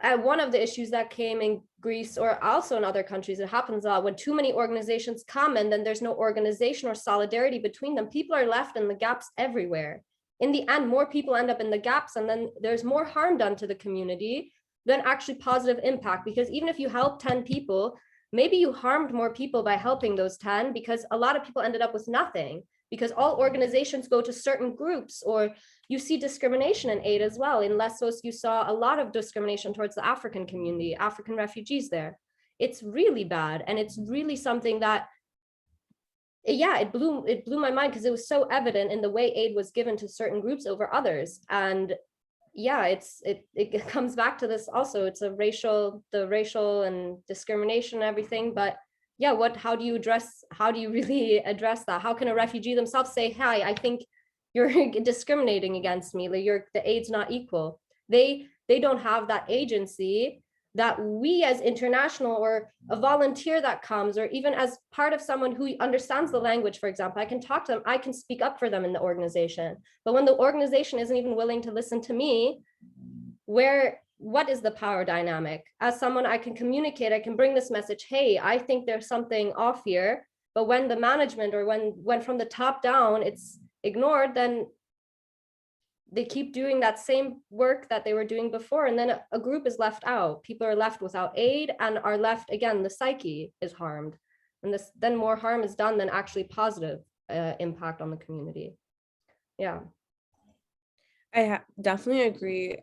one of the issues that came in Greece, or also in other countries, it happens a lot when too many organizations come and then there's no organization or solidarity between them. People are left in the gaps everywhere. In the end, more people end up in the gaps, and then there's more harm done to the community than actually positive impact. Because even if you help 10 people, maybe you harmed more people by helping those 10, because a lot of people ended up with nothing, because all organizations go to certain groups. Or you see discrimination in aid as well. In Lesbos, you saw a lot of discrimination towards the African community, African refugees there. It's really bad. And it's really something that, yeah, it blew my mind, because it was so evident in the way aid was given to certain groups over others. And yeah, it comes back to this also. It's the racial and discrimination and everything. But yeah, how do you really address that? How can a refugee themselves say, hi, I think you're discriminating against me, like the aid's not equal? They don't have that agency that we as international, or a volunteer that comes, or even as part of someone who understands the language, for example, I can talk to them, I can speak up for them in the organization. But when the organization isn't even willing to listen to me, where what is the power dynamic? As someone, I can communicate, I can bring this message, hey, I think there's something off here. But when the management, or when from the top down it's ignored, then they keep doing that same work that they were doing before, and then a group is left out. People are left without aid and are left, again, the psyche is harmed, and this, then more harm is done than actually positive impact on the community. Yeah. I definitely agree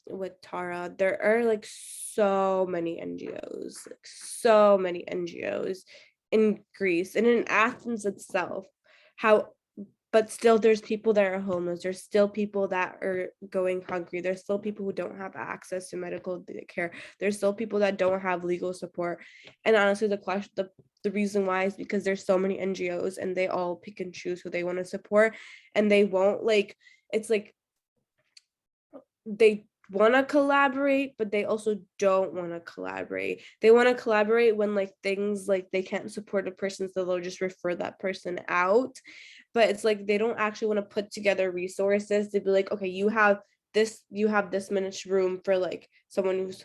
with Tara. There are like so many NGOs in Greece and in Athens itself. But still there's people that are homeless. There's still people that are going hungry. There's still people who don't have access to medical care. There's still people that don't have legal support. And honestly, the reason why is because there's so many NGOs and they all pick and choose who they want to support, and they won't, like, it's like they want to collaborate, but they also don't want to collaborate. They want to collaborate when like things like they can't support a person, so they'll just refer that person out. But it's like they don't actually want to put together resources to be like, okay, you have this much room for like someone who's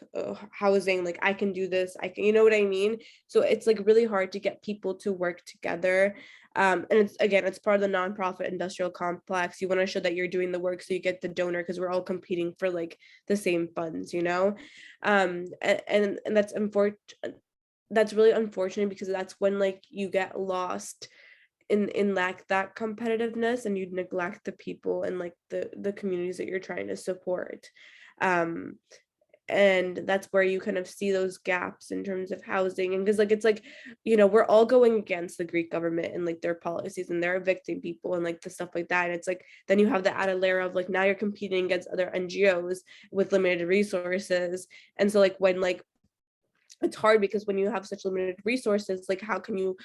housing, like I can do this, I can, you know what I mean? So it's like really hard to get people to work together. And it's part of the nonprofit industrial complex. You want to show that you're doing the work so you get the donor, because we're all competing for like the same funds, you know? And that's that's really unfortunate, because that's when like you get lost in like that competitiveness, and you neglect the people and like the communities that you're trying to support. And that's where you kind of see those gaps in terms of housing. And because like it's like, you know, we're all going against the Greek government and like their policies, and they're evicting people and like the stuff like that. And it's like then you have the added layer of like now you're competing against other NGOs with limited resources. And so like when like it's hard, because when you have such limited resources, like how can you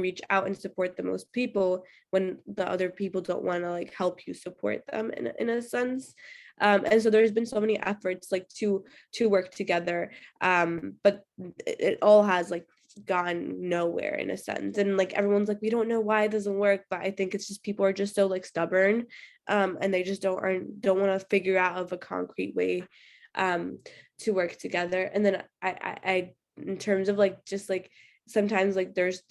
reach out and support the most people when the other people don't want to like help you support them in a sense. And so there's been so many efforts like to work together, but it all has like gone nowhere in a sense. And like everyone's like, we don't know why it doesn't work, but I think it's just people are just so like stubborn, and they just don't want to figure out of a concrete way to work together. And then I in terms of like just like sometimes like there's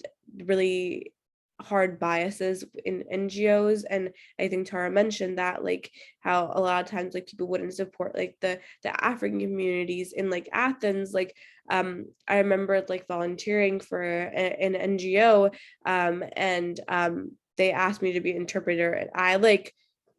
really hard biases in NGOs, and I think Tara mentioned that, like how a lot of times like people wouldn't support like the African communities in like Athens. Like I remember like volunteering for an NGO, and they asked me to be an interpreter, and I like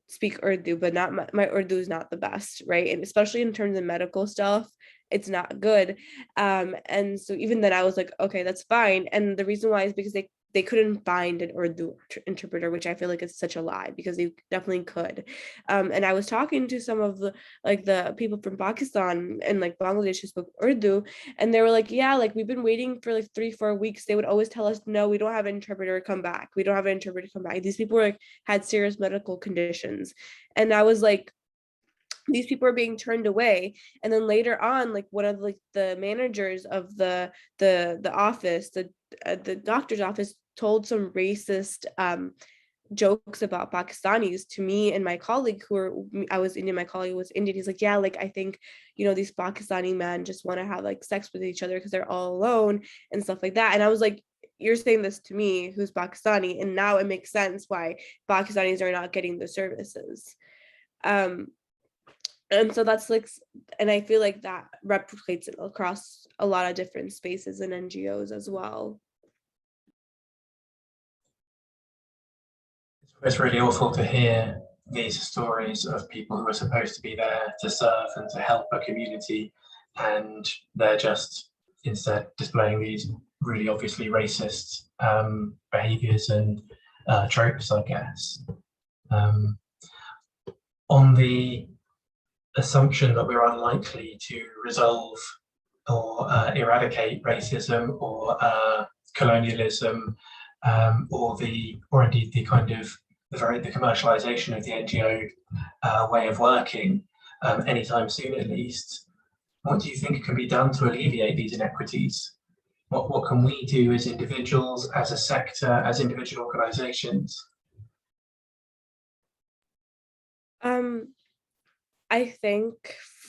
speak Urdu, but not my Urdu is not the best, right? And especially in terms of medical stuff, it's not good. And so even then I was like, okay, that's fine. And the reason why is because they couldn't find an Urdu interpreter, which I feel like is such a lie, because they definitely could. And I was talking to some of the people from Pakistan and like Bangladesh who spoke Urdu, and they were like, yeah, like we've been waiting for like 3-4 weeks. They would always tell us, no, we don't have an interpreter, come back. We don't have an interpreter, come back. These people were like had serious medical conditions. And I was like, these people are being turned away. And then later on, like one of like the managers of the office, the doctor's office, told some racist jokes about Pakistanis to me and my colleague I was Indian, my colleague was Indian. He's like, yeah, like I think, you know, these Pakistani men just want to have like sex with each other because they're all alone and stuff like that. And I was like, you're saying this to me, who's Pakistani, and now it makes sense why Pakistanis are not getting the services. And so that's like, and I feel like that replicates it across a lot of different spaces and NGOs as well. It's really awful to hear these stories of people who are supposed to be there to serve and to help a community, and they're just instead displaying these really obviously racist behaviors and tropes, I guess. On the assumption that we're unlikely to resolve or eradicate racism or colonialism, or indeed the kind of the commercialization of the NGO way of working anytime soon, at least, what do you think can be done to alleviate these inequities? What can we do as individuals, as a sector, as individual organizations? I think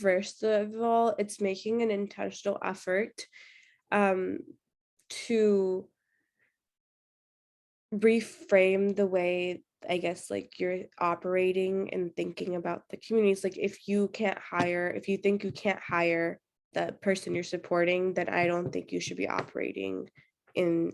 first of all, it's making an intentional effort um, to reframe the way, I guess, like you're operating and thinking about the communities. Like if you think you can't hire the person you're supporting, then I don't think you should be operating in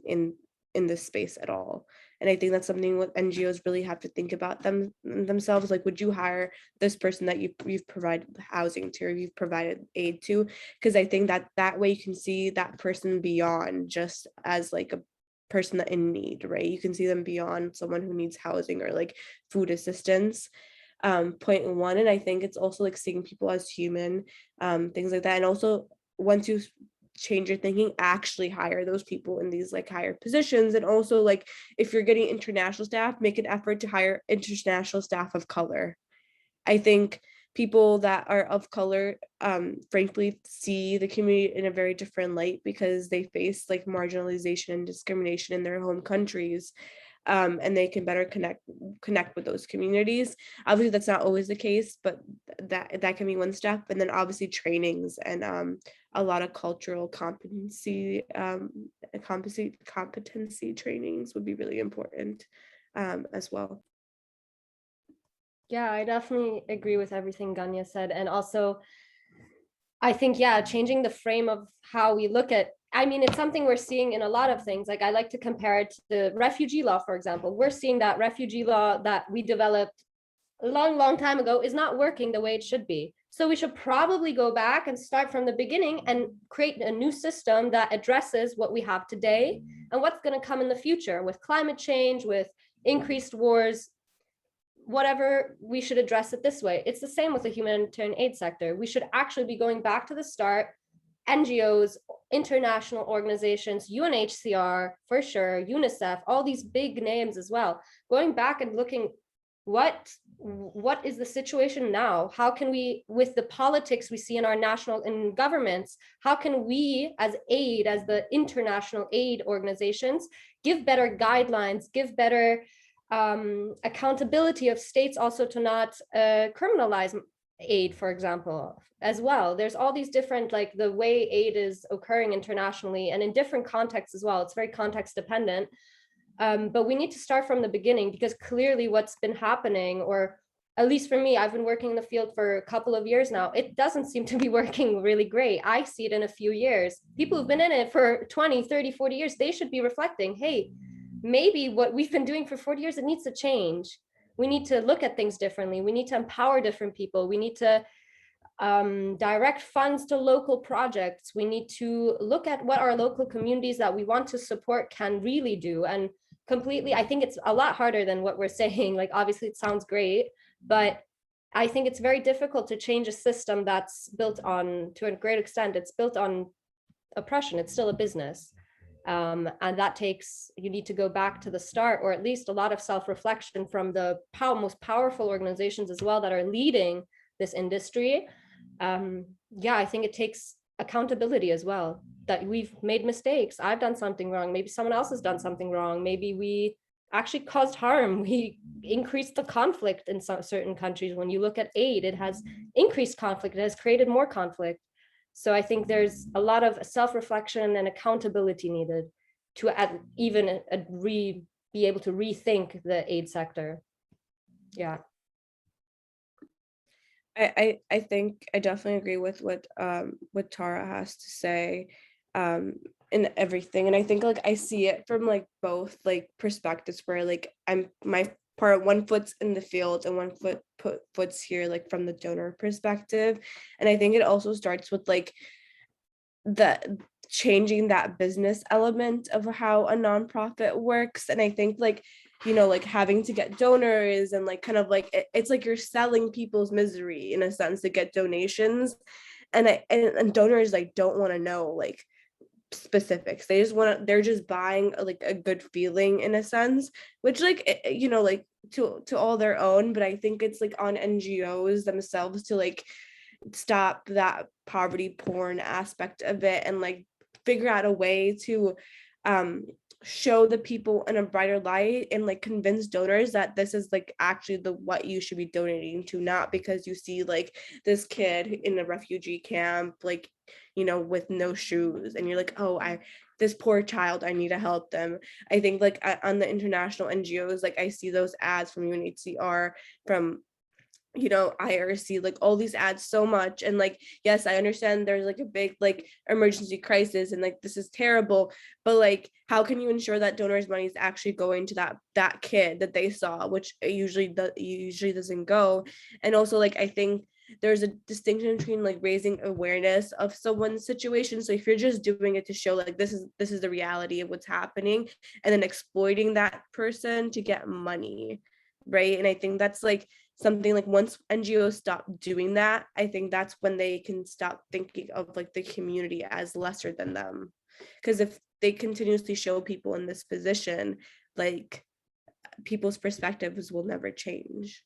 this space at all. And I think that's something what NGOs really have to think about themselves. Like, would you hire this person that you've provided housing to, or you've provided aid to? Because I think that way you can see that person beyond just as like a person that in need, right? You can see them beyond someone who needs housing or like food assistance. Point one. And I think it's also like seeing people as human, things like that. And also once you change your thinking, actually hire those people in these like higher positions. And also like if you're getting international staff, make an effort to hire international staff of color. I think people that are of color frankly see the community in a very different light because they face like marginalization and discrimination in their home countries, and they can better connect with those communities. Obviously that's not always the case, but that can be one step. And then obviously trainings and a lot of cultural competency trainings would be really important as well. Yeah, I definitely agree with everything Ganya said. And also, I think, yeah, changing the frame of how we look at, I mean, it's something we're seeing in a lot of things. Like I like to compare it to the refugee law, for example. We're seeing that refugee law that we developed a long time ago is not working the way it should be. So we should probably go back and start from the beginning and create a new system that addresses what we have today and what's going to come in the future with climate change, with increased wars, whatever. We should address it this way. It's the same with the humanitarian aid sector. We should actually be going back to the start. NGOs, international organizations, UNHCR for sure, UNICEF, all these big names as well, going back and looking what is the situation now? How can we, with the politics we see in our national and governments, how can we as the international aid organizations give better guidelines, give better accountability of states also to not criminalize aid, for example, as well. There's all these different, like the way aid is occurring internationally and in different contexts as well. It's very context dependent. But we need to start from the beginning because clearly what's been happening, or at least for me, I've been working in the field for a couple of years now, it doesn't seem to be working really great. I see it in a few years. People who've been in it for 20, 30, 40 years, they should be reflecting, hey, maybe what we've been doing for 40 years, it needs to change. We need to look at things differently. We need to empower different people. We need to direct funds to local projects. We need to look at what our local communities that we want to support can really do. And completely, I think it's a lot harder than what we're saying. Like, obviously it sounds great, but I think it's very difficult to change a system that's built on, to a great extent, it's built on oppression. It's still a business. And that takes, you need to go back to the start, or at least a lot of self-reflection from the most powerful organizations as well that are leading this industry. Yeah, I think it takes accountability as well, that we've made mistakes. I've done something wrong. Maybe someone else has done something wrong. Maybe we actually caused harm. We increased the conflict in certain countries. When you look at aid, it has increased conflict. It has created more conflict. So I think there's a lot of self-reflection and accountability needed to be able to rethink the aid sector. Yeah. I think I definitely agree with what Tara has to say in everything. And I think like I see it from like both like perspectives where like one foot's in the field and one foot's here like from the donor perspective. And I think it also starts with like the changing that business element of how a nonprofit works. And I think like, you know, like having to get donors and like kind of like it's like you're selling people's misery in a sense to get donations. And donors like don't want to know like specifics. They're just buying like a good feeling in a sense, which like, you know, like to all their own. But I think it's like on NGOs themselves to like stop that poverty porn aspect of it and like figure out a way to show the people in a brighter light and like convince donors that this is like actually the what you should be donating to, not because you see like this kid in a refugee camp, like, you know, with no shoes, and you're like, oh, this poor child, I need to help them. I think like on the international NGOs, like I see those ads from UNHCR, from, you know, IRC, like all these ads so much. And like, yes, I understand there's like a big like emergency crisis and like this is terrible, but like how can you ensure that donors' money is actually going to that kid that they saw, which usually doesn't go. And also like I think there's a distinction between like raising awareness of someone's situation. So if you're just doing it to show like this is the reality of what's happening, and then exploiting that person to get money, right? And I think that's like something like once NGOs stop doing that, I think that's when they can stop thinking of like the community as lesser than them. Because if they continuously show people in this position, like people's perspectives will never change.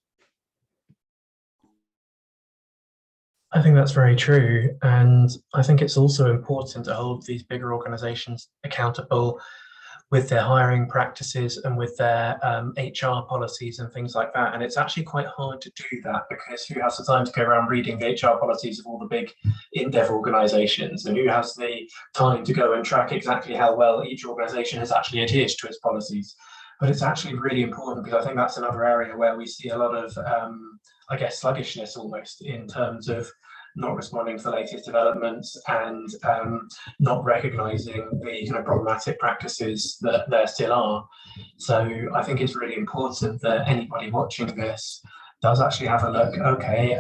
I think that's very true. And I think it's also important to hold these bigger organizations accountable with their hiring practices and with their HR policies and things like that. And it's actually quite hard to do that, because who has the time to go around reading the HR policies of all the big in-dev organizations, and who has the time to go and track exactly how well each organization has actually adhered to its policies? But it's actually really important, because I think that's another area where we see a lot of, I guess, sluggishness almost, in terms of not responding to the latest developments and not recognizing the kind of problematic practices that there still are. So I think it's really important that anybody watching this does actually have a look, okay,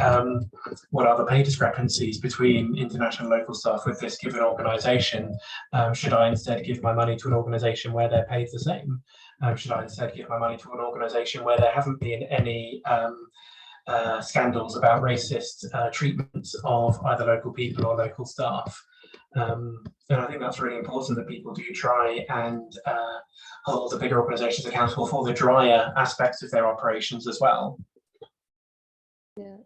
what are the pay discrepancies between international and local staff with this given organization? Should I instead give my money to an organization where they're paid the same? Should I instead give my money to an organization where there haven't been any scandals about racist treatment of either local people or local staff? And I think that's really important, that people do try and hold the bigger organizations accountable for the drier aspects of their operations as well. Yeah.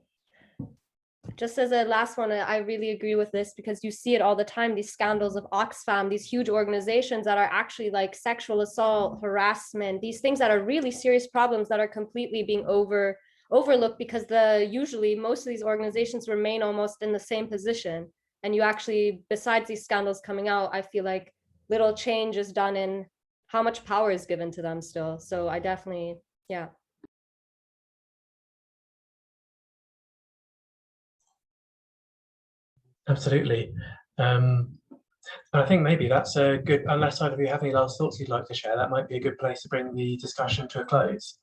Just as a last one, I really agree with this, because you see it all the time, these scandals of Oxfam, these huge organizations that are actually like sexual assault, harassment, these things that are really serious problems that are completely being overlooked, because usually most of these organizations remain almost in the same position. And you actually, besides these scandals coming out, I feel like little change is done in how much power is given to them still. So I definitely, yeah. Absolutely. And I think maybe that's a good, unless either of you have any last thoughts you'd like to share, that might be a good place to bring the discussion to a close.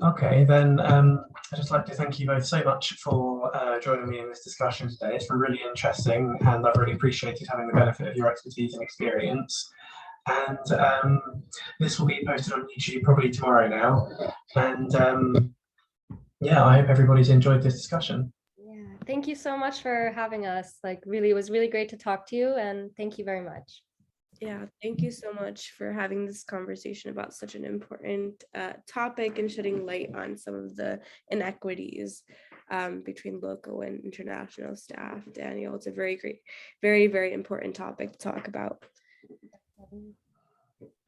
Okay, then I'd just like to thank you both so much for joining me in this discussion today. It's been really interesting, and I've really appreciated having the benefit of your expertise and experience. And this will be posted on YouTube probably tomorrow now. And yeah, I hope everybody's enjoyed this discussion. Thank you so much for having us. Like, really, it was really great to talk to you, and thank you very much. Yeah, thank you so much for having this conversation about such an important topic and shedding light on some of the inequities between local and international staff. Daniel, it's a very great, very, very important topic to talk about.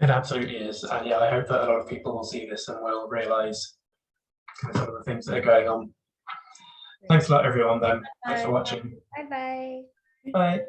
It absolutely is. And yeah, I hope that a lot of people will see this and will realize some of the things that are going on. Thanks a lot, everyone, then. Thanks for watching. Bye-bye. Bye.